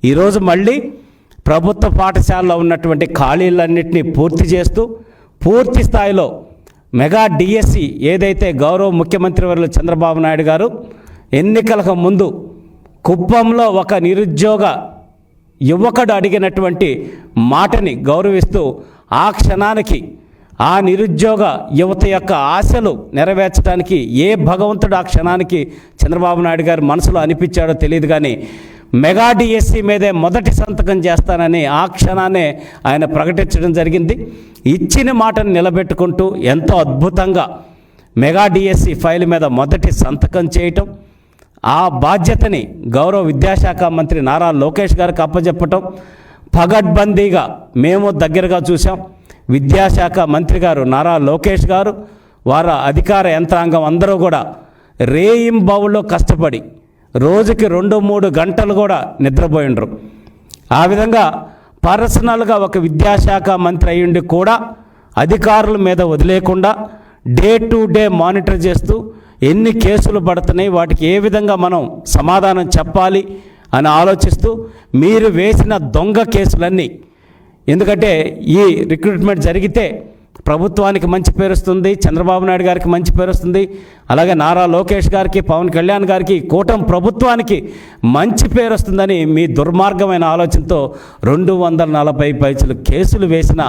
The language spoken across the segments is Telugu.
ఈరోజు మళ్ళీ ప్రభుత్వ పాఠశాలలో ఉన్నటువంటి ఖాళీలన్నింటినీ పూర్తి చేస్తూ పూర్తి స్థాయిలో మెగా డిఎస్సి ఏదైతే గౌరవ ముఖ్యమంత్రి వర్యులు చంద్రబాబు నాయుడు గారు ఎన్నికలకు ముందు కుప్పంలో ఒక నిరుద్యోగ యువకుడు అడిగినటువంటి మాటని గౌరవిస్తూ ఆ క్షణానికి ఆ నిరుద్యోగ యువత యొక్క ఆశలు నెరవేర్చడానికి ఏ భగవంతుడు ఆ క్షణానికి చంద్రబాబు నాయుడు గారు మనసులో అనిపించాడో తెలియదు, కానీ మెగా డిఎస్సి మీదే మొదటి సంతకం చేస్తానని ఆ క్షణాన్నే ఆయన ప్రకటించడం జరిగింది. ఇచ్చిన మాటను నిలబెట్టుకుంటూ ఎంతో అద్భుతంగా మెగా డిఎస్సి ఫైల్ మీద మొదటి సంతకం చేయటం, ఆ బాధ్యతని గౌరవ విద్యాశాఖ మంత్రి నారా లోకేష్ గారికి అప్పచెప్పటం పగడ్బందీగా మేము దగ్గరగా చూసాం. విద్యాశాఖ మంత్రి గారు నారా లోకేష్ గారు వారి అధికార యంత్రాంగం అందరూ కూడా రేయింబవుల్లో కష్టపడి రోజుకి 2-3 గంటలు కూడా నిద్రపోయిండ్రు. ఆ విధంగా పర్సనల్గా ఒక విద్యాశాఖ మంత్రి అయ్యుండి కూడా అధికారుల మీద వదిలేకుండా డే టు డే మానిటర్ చేస్తూ ఎన్ని కేసులు పడుతున్నాయి, వాటికి ఏ విధంగా మనం సమాధానం చెప్పాలి అని ఆలోచిస్తూ మీరు వేసిన దొంగ కేసులన్నీ, ఎందుకంటే ఈ రిక్రూట్మెంట్ జరిగితే ప్రభుత్వానికి మంచి పేరు వస్తుంది, చంద్రబాబు నాయుడు గారికి మంచి పేరు వస్తుంది, అలాగే నారా లోకేష్ గారికి, పవన్ కళ్యాణ్ గారికి, కూటమి ప్రభుత్వానికి మంచి పేరు వస్తుందని మీ దుర్మార్గమైన ఆలోచనతో 240 పైచలు కేసులు వేసిన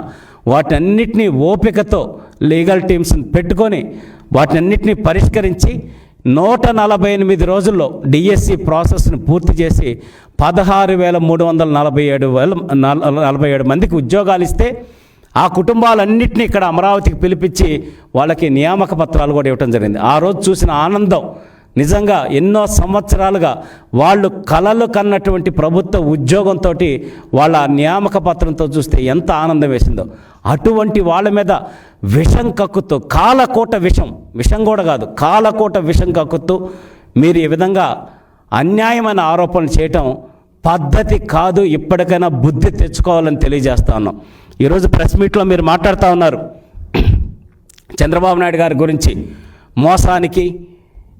వాటన్నిటినీ ఓపికతో లీగల్ టీమ్స్ని పెట్టుకొని వాటన్నిటినీ పరిష్కరించి 148 రోజుల్లో డిఎస్సి ప్రాసెస్ని పూర్తి చేసి 16,347 మందికి ఉద్యోగాలు ఇస్తే ఆ కుటుంబాలన్నింటినీ ఇక్కడ అమరావతికి పిలిపించి వాళ్ళకి నియామక పత్రాలు కూడా ఇవ్వటం జరిగింది. ఆ రోజు చూసిన ఆనందం నిజంగా ఎన్నో సంవత్సరాలుగా వాళ్ళు కలలు కన్నటువంటి ప్రభుత్వ ఉద్యోగంతో వాళ్ళ నియామక పత్రంతో చూస్తే ఎంత ఆనందం వేసిందో. అటువంటి వాళ్ళ మీద విషం కక్కుతూ కాలకోట విషం కూడా కాదు, కాలకోట విషం కక్కుతూ మీరు ఈ విధంగా అన్యాయమైన ఆరోపణలు చేయటం పద్ధతి కాదు. ఇప్పటికైనా బుద్ధి తెచ్చుకోవాలని తెలియజేస్తా ఉన్నాం. ఈరోజు ప్రెస్ మీట్లో మీరు మాట్లాడుతూ ఉన్నారు చంద్రబాబు నాయుడు గారి గురించి, మోసానికి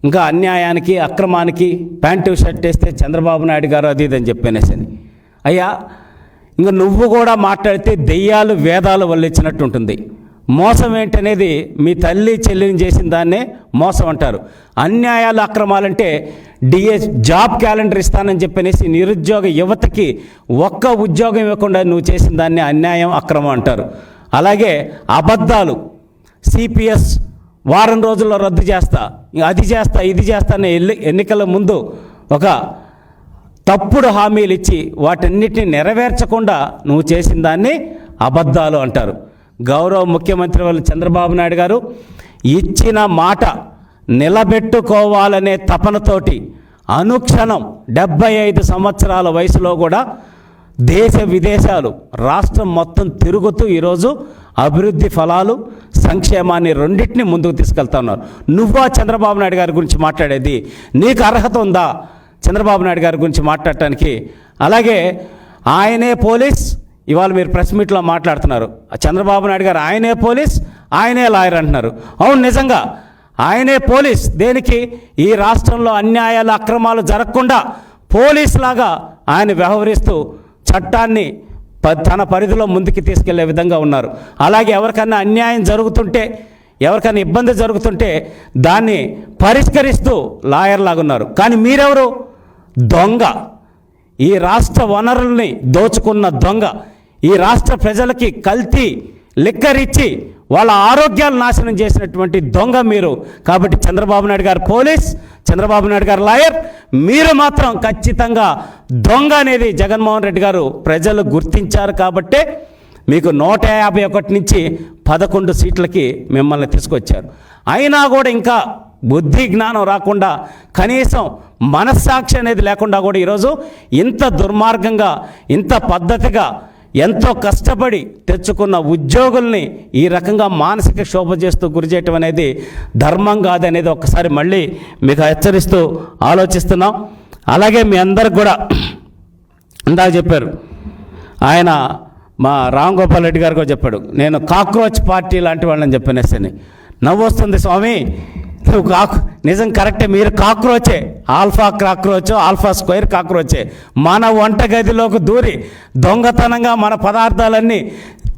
ఇంకా అన్యాయానికి అక్రమానికి ప్యాంటు షర్ట్ వేస్తే చంద్రబాబు నాయుడు గారు అది ఇదని చెప్పనేసని. అయ్యా, ఇంకా నువ్వు కూడా మాట్లాడితే దెయ్యాలు వేదాలు వల్లించినట్టు ఉంటుంది. మోసం ఏంటనేది మీ తల్లి చెల్లిని చేసిన దాన్నే మోసం అంటారు. అన్యాయాలు అక్రమాలంటే జాబ్ క్యాలెండర్ ఇస్తానని చెప్పనేసి నిరుద్యోగ యువతకి ఒక్క ఉద్యోగం ఇవ్వకుండా నువ్వు చేసిన దాన్ని అన్యాయం అక్రమం అంటారు. అలాగే అబద్ధాలు, సిపిఎస్ వారం రోజుల్లో రద్దు చేస్తా, అది చేస్తా, ఇది చేస్తా అనే ఎన్నికల ముందు ఒక తప్పుడు హామీలు ఇచ్చి వాటన్నిటిని నెరవేర్చకుండా నువ్వు చేసిన దాన్ని అబద్ధాలు అంటారు. గౌరవ ముఖ్యమంత్రి వాళ్ళు చంద్రబాబు నాయుడు గారు ఇచ్చిన మాట నిలబెట్టుకోవాలనే తపనతోటి అనుక్షణం 75 సంవత్సరాల వయసులో కూడా దేశ విదేశాలు రాష్ట్రం మొత్తం తిరుగుతూ ఈరోజు అభివృద్ధి ఫలాలు సంక్షేమాన్ని రెండింటినీ ముందుకు తీసుకెళ్తా ఉన్నారు. నువ్వా చంద్రబాబు నాయుడు గారి గురించి మాట్లాడేది? నీకు అర్హత ఉందా చంద్రబాబు నాయుడు గారి గురించి మాట్లాడటానికి? అలాగే ఆయనే పోలీస్, ఇవాళ మీరు ప్రెస్ మీట్లో మాట్లాడుతున్నారు చంద్రబాబు నాయుడు గారు ఆయనే పోలీస్ ఆయనే లాయర్ అంటున్నారు. అవును, నిజంగా ఆయనే పోలీస్. దేనికి? ఈ రాష్ట్రంలో అన్యాయాలు అక్రమాలు జరగకుండా పోలీస్ లాగా ఆయన వ్యవహరిస్తూ చట్టాన్ని తన పరిధిలో ముందుకు తీసుకెళ్లే విధంగా ఉన్నారు. అలాగే ఎవరికన్నా అన్యాయం జరుగుతుంటే, ఎవరికైనా ఇబ్బంది జరుగుతుంటే దాన్ని పరిష్కరిస్తూ లాయర్ లాగా ఉన్నారు. కానీ మీరెవరు? దొంగ. ఈ రాష్ట్ర వనరుల్ని దోచుకున్న దొంగ, ఈ రాష్ట్ర ప్రజలకి కల్తీ లిక్కరిచ్చి వాళ్ళ ఆరోగ్యాలు నాశనం చేసినటువంటి దొంగ మీరు. కాబట్టి చంద్రబాబు నాయుడు గారు పోలీస్, చంద్రబాబు నాయుడు గారు లాయర్, మీరు మాత్రం ఖచ్చితంగా దొంగ అనేది జగన్మోహన్ రెడ్డి గారు ప్రజలు గుర్తించారు. కాబట్టే మీకు 151 నుంచి 11 సీట్లకి మిమ్మల్ని తీసుకొచ్చారు. అయినా కూడా ఇంకా బుద్ధి జ్ఞానం రాకుండా, కనీసం మనస్సాక్షి అనేది లేకుండా కూడా ఈరోజు ఇంత దుర్మార్గంగా, ఇంత పద్ధతిగా ఎంతో కష్టపడి తెచ్చుకున్న ఉద్యోగుల్ని ఈ రకంగా మానసిక క్షోభ చేస్తూ గురి చేయటం అనేది ధర్మం కాదనేది ఒక్కసారి మళ్ళీ మీకు హెచ్చరిస్తూ ఆలోచిస్తున్నాం. అలాగే మీ అందరికి కూడా ఇందాక చెప్పారు, ఆయన మా రామ్ గోపాల్ రెడ్డి గారు కూడా చెప్పాడు, నేను కాక్రోచ్ పార్టీ లాంటి వాళ్ళని చెప్పనేసని. నవ్వు వస్తుంది స్వామి, నువ్వు నిజం కరెక్టే, మీరు కాక్రోచే, ఆల్ఫా కాక్రోచ్, ఆల్ఫా స్క్వేర్ కాక్రోచే. మన వంటగదిలోకి దూరి దొంగతనంగా మన పదార్థాలన్నీ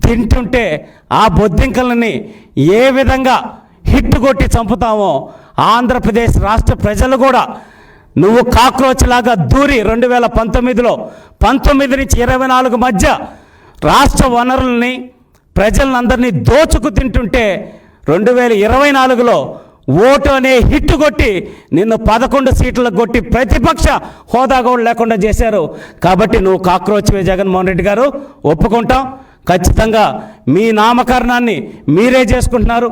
తింటుంటే ఆ బొద్దింకలని ఏ విధంగా హిట్ కొట్టి చంపుతామో ఆంధ్రప్రదేశ్ రాష్ట్ర ప్రజలు కూడా నువ్వు కాక్రోచ్ లాగా దూరి 2019లో 19 నుంచి 24 మధ్య రాష్ట్ర వనరుల్ని ప్రజలందరినీ దోచుకు తింటుంటే 2024లో ఓటు అనే హిట్ కొట్టి నిన్ను 11 సీట్లకు కొట్టి ప్రతిపక్ష హోదా కూడా లేకుండా చేశారు. కాబట్టి నువ్వు కాక్రోచ్వే జగన్మోహన్ రెడ్డి గారు, ఒప్పుకుంటాం. ఖచ్చితంగా మీ నామకరణాన్ని మీరే చేసుకుంటున్నారు,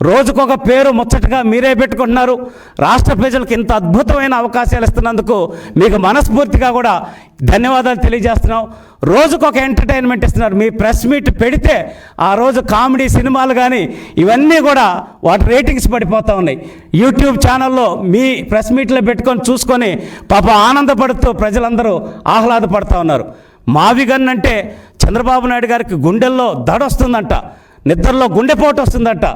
రోజుకొక పేరు ముచ్చటగా మీరే పెట్టుకుంటున్నారు. రాష్ట్ర ప్రజలకు ఇంత అద్భుతమైన అవకాశాలు ఇస్తున్నందుకు మీకు మనస్ఫూర్తిగా కూడా ధన్యవాదాలు తెలియజేస్తున్నాం. రోజుకొక ఎంటర్టైన్మెంట్ ఇస్తున్నారు. మీ ప్రెస్ మీట్ పెడితే ఆ రోజు కామెడీ సినిమాలు కానీ ఇవన్నీ కూడా వాటి రేటింగ్స్ పడిపోతూ ఉన్నాయి. యూట్యూబ్ ఛానల్లో మీ ప్రెస్ మీట్లో పెట్టుకొని చూసుకొని పాప ఆనందపడుతూ ప్రజలందరూ ఆహ్లాదపడుతూ ఉన్నారు. మావిగన్ అంటే చంద్రబాబు నాయుడు గారికి గుండెల్లో దడ వస్తుందంట, నిద్రలో గుండెపోటు వస్తుందంట.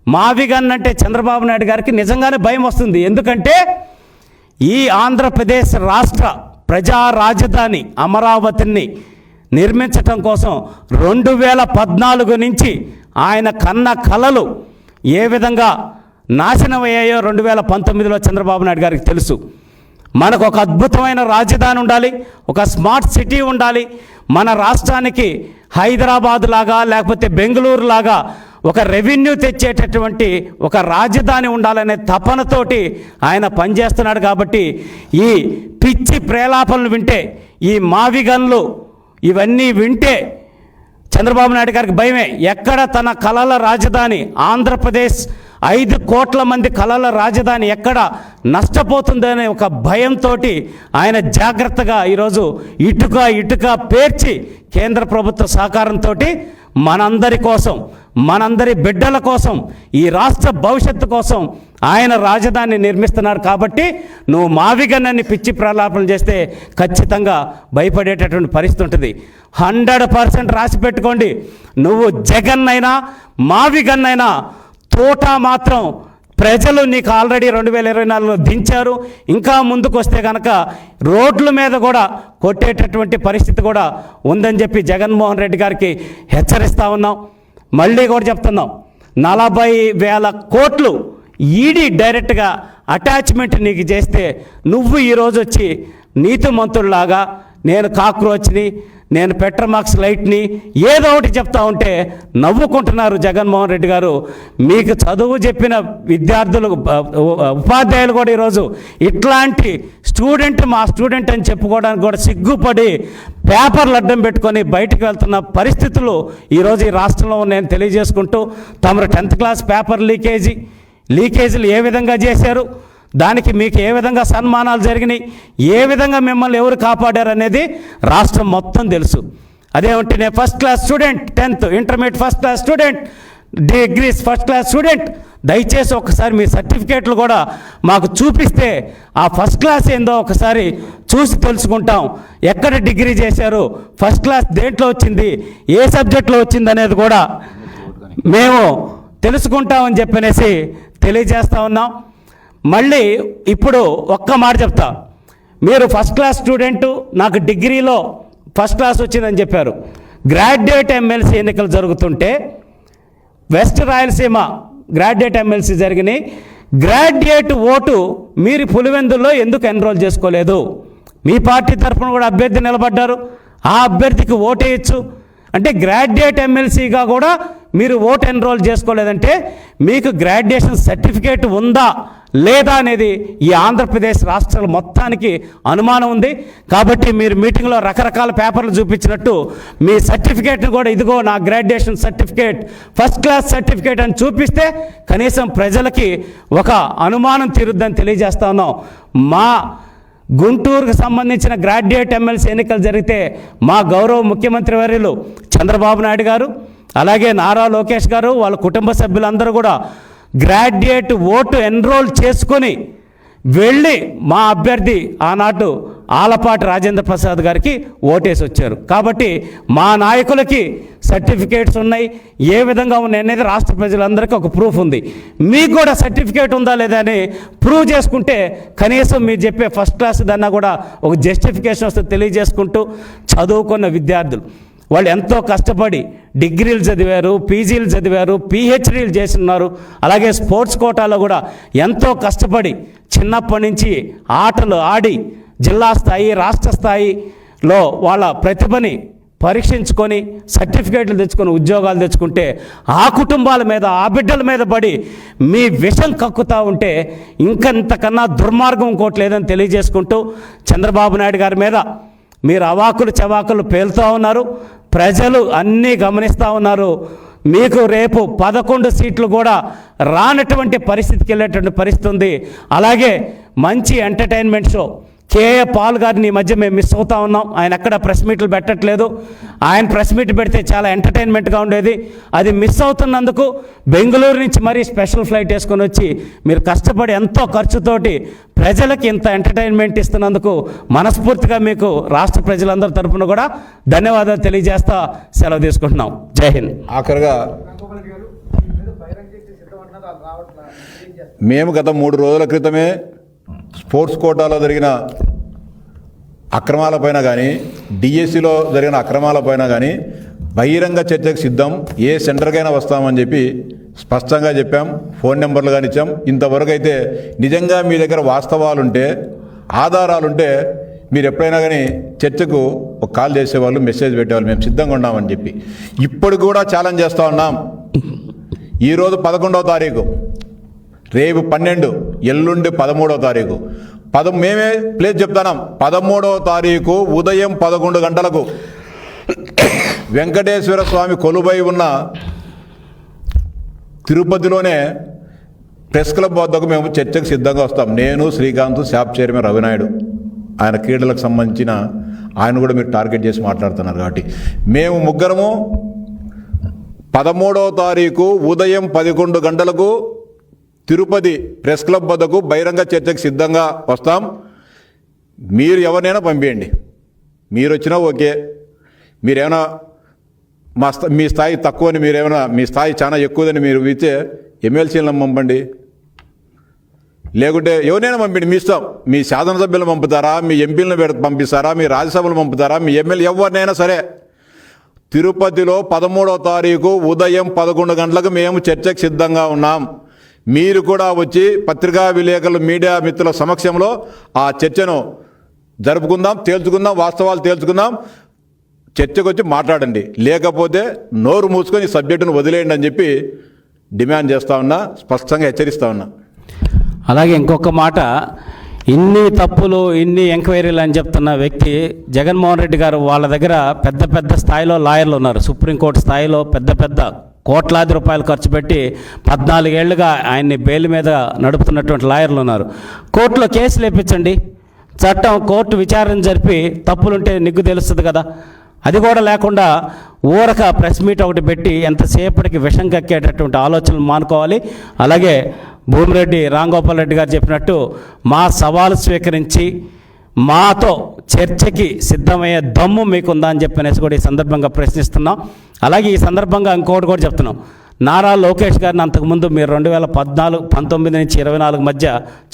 మావిగన్ అంటే చంద్రబాబు నాయుడు గారికి నిజంగానే భయం వస్తుంది. ఎందుకంటే ఈ ఆంధ్రప్రదేశ్ రాష్ట్ర ప్రజా రాజధాని అమరావతిని నిర్మించటం కోసం 2014 నుంచి ఆయన కన్న కలలు ఏ విధంగా నాశనమయ్యాయో 2019లో చంద్రబాబు నాయుడు గారికి తెలుసు. మనకు ఒక అద్భుతమైన రాజధాని ఉండాలి, ఒక స్మార్ట్ సిటీ ఉండాలి, మన రాష్ట్రానికి హైదరాబాద్ లాగా లేకపోతే బెంగళూరు లాగా ఒక రెవెన్యూ తెచ్చేటటువంటి ఒక రాజధాని ఉండాలనే తపనతోటి ఆయన పనిచేస్తున్నాడు. కాబట్టి ఈ పిచ్చి ప్రేలాపనలు వింటే, ఈ మావిగన్లు ఇవన్నీ వింటే చంద్రబాబు నాయుడు గారికి భయమే. ఎక్కడ తన కలల రాజధాని ఆంధ్రప్రదేశ్ 5 కోట్ల మంది కలల రాజధాని ఎక్కడ నష్టపోతుందనే ఒక భయంతో ఆయన జాగ్రత్తగా ఈరోజు ఇటుక పేర్చి కేంద్ర ప్రభుత్వ సహకారంతో మనందరి కోసం, మనందరి బిడ్డల కోసం, ఈ రాష్ట్ర భవిష్యత్తు కోసం ఆయన రాజధాని నిర్మిస్తున్నారు. కాబట్టి నువ్వు మావిగన్నని పిచ్చి ప్రలాపనలు చేస్తే ఖచ్చితంగా భయపడేటటువంటి పరిస్థితి ఉంటుంది. 100% రాసి పెట్టుకోండి. నువ్వు జగన్ అయినా మావిగన్నైనా తోట మాత్రం ప్రజలు నీకు ఆల్రెడీ 2024లో దించారు. ఇంకా ముందుకు వస్తే కనుక రోడ్ల మీద కూడా కొట్టేటటువంటి పరిస్థితి కూడా ఉందని చెప్పి జగన్మోహన్ రెడ్డి గారికి హెచ్చరిస్తూ ఉన్నాం. మళ్ళీ కూడా చెప్తున్నాం, 40,000 కోట్లు ఈడీ డైరెక్ట్గా అటాచ్మెంట్ నీకు చేస్తే నువ్వు ఈరోజు వచ్చి నీతిమంతుల్లాగా నేను కాక్రోచ్ని, నేను పెట్రోమాక్స్ లైట్ని ఏదో ఒకటి చెప్తా ఉంటే నవ్వుకుంటున్నారు జగన్మోహన్ రెడ్డి గారు. మీకు చదువు చెప్పిన విద్యార్థులు, ఉపాధ్యాయులు కూడా ఈరోజు ఇట్లాంటి స్టూడెంట్ మా స్టూడెంట్ అని చెప్పుకోవడానికి కూడా సిగ్గుపడి పేపర్లు అడ్డం పెట్టుకొని బయటకు వెళ్తున్న పరిస్థితులు ఈరోజు ఈ రాష్ట్రంలో నేను తెలియజేసుకుంటూ, తమరు 10th క్లాస్ పేపర్ లీకేజీలు ఏ విధంగా చేశారు, దానికి మీకు ఏ విధంగా సన్మానాలు జరిగినాయి, ఏ విధంగా మిమ్మల్ని ఎవరు కాపాడారు అనేది రాష్ట్రం మొత్తం తెలుసు. అదేమంటే నేను first class student, 10th intermediate first class student, degrees first class student, దయచేసి ఒకసారి మీ సర్టిఫికేట్లు కూడా మాకు చూపిస్తే ఆ ఫస్ట్ క్లాస్ ఏందో ఒకసారి చూసి తెలుసుకుంటాం. ఎక్కడ డిగ్రీ చేశారు, ఫస్ట్ క్లాస్ దేంట్లో వచ్చింది, ఏ సబ్జెక్ట్లో వచ్చింది అనేది కూడా మేము తెలుసుకుంటామని చెప్పనేసి తెలియజేస్తూ ఉన్నాం. మళ్ళీ ఇప్పుడు ఒక్క మాట చెప్తా, మీరు ఫస్ట్ క్లాస్ స్టూడెంటు, నాకు డిగ్రీలో ఫస్ట్ క్లాస్ వచ్చిందని చెప్పారు. గ్రాడ్యుయేట్ ఎమ్మెల్సీ ఎన్నికలు జరుగుతుంటే వెస్ట్ రాయలసీమ గ్రాడ్యుయేట్ ఎమ్మెల్సీ జరిగినాయి. గ్రాడ్యుయేట్ ఓటు మీరు పులివెందుల్లో ఎందుకు ఎన్రోల్ చేసుకోలేదు? మీ పార్టీ తరఫున కూడా అభ్యర్థి నిలబడ్డారు, ఆ అభ్యర్థికి ఓటేయచ్చు. అంటే గ్రాడ్యుయేట్ ఎమ్మెల్సీగా కూడా మీరు ఓటు ఎన్రోల్ చేసుకోలేదంటే మీకు గ్రాడ్యుయేషన్ సర్టిఫికేట్ ఉందా లేదా అనేది ఈ ఆంధ్రప్రదేశ్ రాష్ట్రాల మొత్తానికి అనుమానం ఉంది. కాబట్టి మీరు మీటింగ్లో రకరకాల పేపర్లు చూపించినట్టు మీ సర్టిఫికేట్ని కూడా ఇదిగో నా graduation certificate, first class certificate అని చూపిస్తే కనీసం ప్రజలకి ఒక అనుమానం తీరుద్దని తెలియజేస్తా ఉన్నాం. మా గుంటూరుకు సంబంధించిన గ్రాడ్యుయేట్ ఎమ్మెల్సీ ఎన్నికలు జరిగితే మా గౌరవ ముఖ్యమంత్రి వర్యులు చంద్రబాబు నాయుడు గారు, అలాగే నారా లోకేష్ గారు, వాళ్ళ కుటుంబ సభ్యులందరూ కూడా గ్రాడ్యుయేట్ ఓటు ఎన్రోల్ చేసుకొని వెళ్ళి మా అభ్యర్థి ఆనాడు ఆలపాటి రాజేంద్ర ప్రసాద్ గారికి ఓటేసి వచ్చారు. కాబట్టి మా నాయకులకి సర్టిఫికేట్స్ ఉన్నాయి, ఏ విధంగా ఉన్నాయి అనేది రాష్ట్ర ప్రజలందరికీ ఒక ప్రూఫ్ ఉంది. మీకు కూడా సర్టిఫికేట్ ఉందా లేదా అని ప్రూవ్ చేసుకుంటే కనీసం మీరు చెప్పే ఫస్ట్ క్లాస్ దన్నా కూడా ఒక జస్టిఫికేషన్ వస్తే తెలియజేసుకుంటూ చదువుకున్న విద్యార్థులు వాళ్ళు ఎంతో కష్టపడి డిగ్రీలు చదివారు, పీజీలు చదివారు, పిహెచ్డీలు చేస్తున్నారు. అలాగే స్పోర్ట్స్ కోటాలో కూడా ఎంతో కష్టపడి చిన్నప్పటి నుంచి ఆటలు ఆడి జిల్లా స్థాయి, రాష్ట్ర స్థాయిలో వాళ్ళ ప్రతిభని పరీక్షించుకొని సర్టిఫికేట్లు తెచ్చుకొని ఉద్యోగాలు తెచ్చుకుంటే ఆ కుటుంబాల మీద, ఆ బిడ్డల మీద పడి మీ విషం కక్కుతూ ఉంటే ఇంకంతకన్నా దుర్మార్గం ఇంకోటి లేదని తెలియజేసుకుంటూ చంద్రబాబు నాయుడు గారి మీద మీరు అవాకులు చవాకులు పేలుతూ ఉన్నారు. ప్రజలు అన్నీ గమనిస్తూ ఉన్నారు. మీకు రేపు 11 సీట్లు కూడా రానటువంటి పరిస్థితికి వెళ్ళేటువంటి పరిస్థితి ఉంది. అలాగే మంచి ఎంటర్టైన్మెంట్ షో కేఏ పాల్ గారిని ఈ మధ్య మేము మిస్ అవుతా ఉన్నాం. ఆయన ఎక్కడ ప్రెస్ మీట్లు పెట్టట్లేదు. ఆయన ప్రెస్ మీట్ పెడితే చాలా ఎంటర్టైన్మెంట్గా ఉండేది. అది మిస్ అవుతున్నందుకు బెంగళూరు నుంచి మరీ స్పెషల్ ఫ్లైట్ వేసుకొని వచ్చి మీరు కష్టపడి ఎంతో ఖర్చుతోటి ప్రజలకి ఇంత ఎంటర్టైన్మెంట్ ఇస్తున్నందుకు మనస్ఫూర్తిగా మీకు రాష్ట్ర ప్రజలందరి తరఫున కూడా ధన్యవాదాలు తెలియజేస్తా సెలవు తీసుకుంటున్నాం. జై హింద్. ఆఖరిగా మేము గత 3 రోజుల క్రితమే స్పోర్ట్స్ కోటాలో జరిగిన అక్రమాలపైన కానీ, డిఎస్సిలో జరిగిన అక్రమాలపైన కానీ బహిరంగ చర్చకు సిద్ధం, ఏ సెంటర్కైనా వస్తామని చెప్పి స్పష్టంగా చెప్పాం. ఫోన్ నెంబర్లు కానీ ఇచ్చాం. ఇంతవరకు అయితే నిజంగా మీ దగ్గర వాస్తవాలుంటే, ఆధారాలుంటే మీరు ఎప్పుడైనా కానీ చర్చకు ఒక కాల్ చేసేవాళ్ళు, మెసేజ్ పెట్టేవాళ్ళు, మేము సిద్ధంగా ఉన్నామని చెప్పి ఇప్పుడు కూడా ఛాలెంజ్ చేస్తూ ఉన్నాం. ఈరోజు 11వ తారీఖు, రేపు 12, ఎల్లుండి 13వ తారీఖు. మేమే ప్లేస్ చెప్తున్నాం. 13వ తారీఖు ఉదయం 11 గంటలకు వెంకటేశ్వర స్వామి కొలువై ఉన్న తిరుపతిలోనే ప్రెస్ క్లబ్ వద్దకు మేము చర్చకు సిద్ధంగా వస్తాం. నేను, శ్రీకాంత్, శాప్ చైర్మన్ రవినాయుడు, ఆయన క్రీడలకు సంబంధించిన ఆయన కూడా మీరు టార్గెట్ చేసి మాట్లాడుతున్నారు. కాబట్టి మేము ముగ్గురము 13వ తారీఖు ఉదయం 11 గంటలకు తిరుపతి ప్రెస్ క్లబ్ వద్దకు బహిరంగ చర్చకు సిద్ధంగా వస్తాం. మీరు ఎవరినైనా పంపించండి. మీరు వచ్చినా ఓకే. మీరేమైనా మీ స్థాయి తక్కువని, మీరేమైనా మీ స్థాయి చాలా ఎక్కువదని మీరు ఇస్తే ఎమ్మెల్సీలను పంపండి, లేకుంటే ఎవరైనా పంపించండి. మీ ఇష్టం. మీ శాసనసభ్యులను పంపుతారా, మీ ఎంపీలను పంపిస్తారా, మీ రాజ్యసభలు పంపుతారా, మీ ఎమ్మెల్యే ఎవరినైనా సరే తిరుపతిలో 13వ తారీఖు ఉదయం 11 గంటలకు మేము చర్చకు సిద్ధంగా ఉన్నాం. మీరు కూడా వచ్చి పత్రికా విలేకరులు, మీడియా మిత్రుల సమక్షంలో ఆ చర్చను జరుపుకుందాం, తేల్చుకుందాం, వాస్తవాలు తేల్చుకుందాం. చర్చకు వచ్చి మాట్లాడండి, లేకపోతే నోరు మూసుకొని ఈ సబ్జెక్టును వదిలేయండి అని చెప్పి డిమాండ్ చేస్తూ ఉన్నా, స్పష్టంగా హెచ్చరిస్తూ ఉన్నా. అలాగే ఇంకొక మాట, ఇన్ని తప్పులు, ఇన్ని ఎంక్వైరీలు అని చెప్తున్న వ్యక్తి జగన్మోహన్ రెడ్డి గారు. వాళ్ళ దగ్గర పెద్ద పెద్ద స్థాయిలో లాయర్లు ఉన్నారు. సుప్రీంకోర్టు స్థాయిలో పెద్ద కోట్లాది రూపాయలు ఖర్చు పెట్టి 14 ఏళ్లుగా ఆయన్ని బెయిల్ మీద నడుపుతున్నటువంటి లాయర్లు ఉన్నారు. కోర్టులో కేసులు వేయించండి. చట్టం, కోర్టు విచారణ జరిపి తప్పులుంటే నిగ్గు తెలుస్తుంది కదా. అది కూడా లేకుండా ఊరక ప్రెస్ మీట్ ఒకటి పెట్టి ఎంతసేపటికి విషం కక్కేటటువంటి ఆలోచనలు మానుకోవాలి. అలాగే భూమిరెడ్డి రాంగోపాల్ రెడ్డి గారు చెప్పినట్టు మా సవాలు స్వీకరించి మాతో చర్చకి సిద్ధమయ్యే దమ్ము మీకుందా అని చెప్పనేసి కూడా ఈ సందర్భంగా ప్రశ్నిస్తున్నాం. అలాగే ఈ సందర్భంగా ఇంకోటి కూడా చెప్తున్నాం. నారా లోకేష్ గారిని అంతకుముందు మీరు 2019 నుంచి 24 మధ్య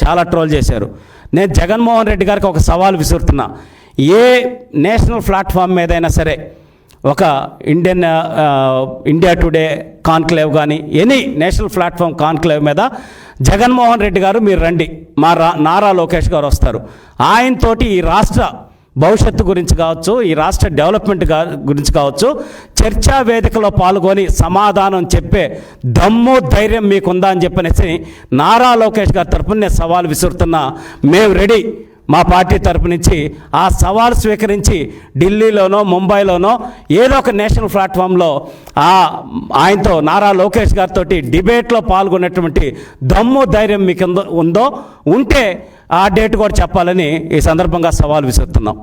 చాలా ట్రోల్ చేశారు. నేను జగన్మోహన్ రెడ్డి గారికి ఒక సవాల్ విసురుతున్నా. ఏ నేషనల్ ప్లాట్ఫామ్ మీదైనా సరే, ఒక ఇండియా టుడే కాన్క్లేవ్ కానీ, ఎనీ నేషనల్ ప్లాట్ఫామ్ కాన్క్లేవ్ మీద జగన్మోహన్ రెడ్డి గారు మీరు రండి, నారా లోకేష్ గారు వస్తారు. ఆయనతోటి ఈ రాష్ట్ర భవిష్యత్తు గురించి కావచ్చు, ఈ రాష్ట్ర డెవలప్మెంట్ గురించి కావచ్చు, చర్చా వేదికలో పాల్గొని సమాధానం చెప్పే దమ్ము, ధైర్యం మీకుందా అని చెప్పనేసి నారా లోకేష్ గారి తరపున నేను సవాల్ విసురుతున్నా. మేము రెడీ. మా పార్టీ తరపు నుంచి ఆ సవాల్ స్వీకరించి ఢిల్లీలోనో, ముంబైలోనో ఏదో ఒక నేషనల్ ప్లాట్ఫామ్లో ఆయనతో, నారా లోకేష్ గారితో డిబేట్లో పాల్గొనేటువంటి దమ్ము, ధైర్యం మీకు ఉందో ఉంటే ఆ డేట్ కూడా చెప్పాలని ఈ సందర్భంగా సవాల్ విసురుతున్నాం.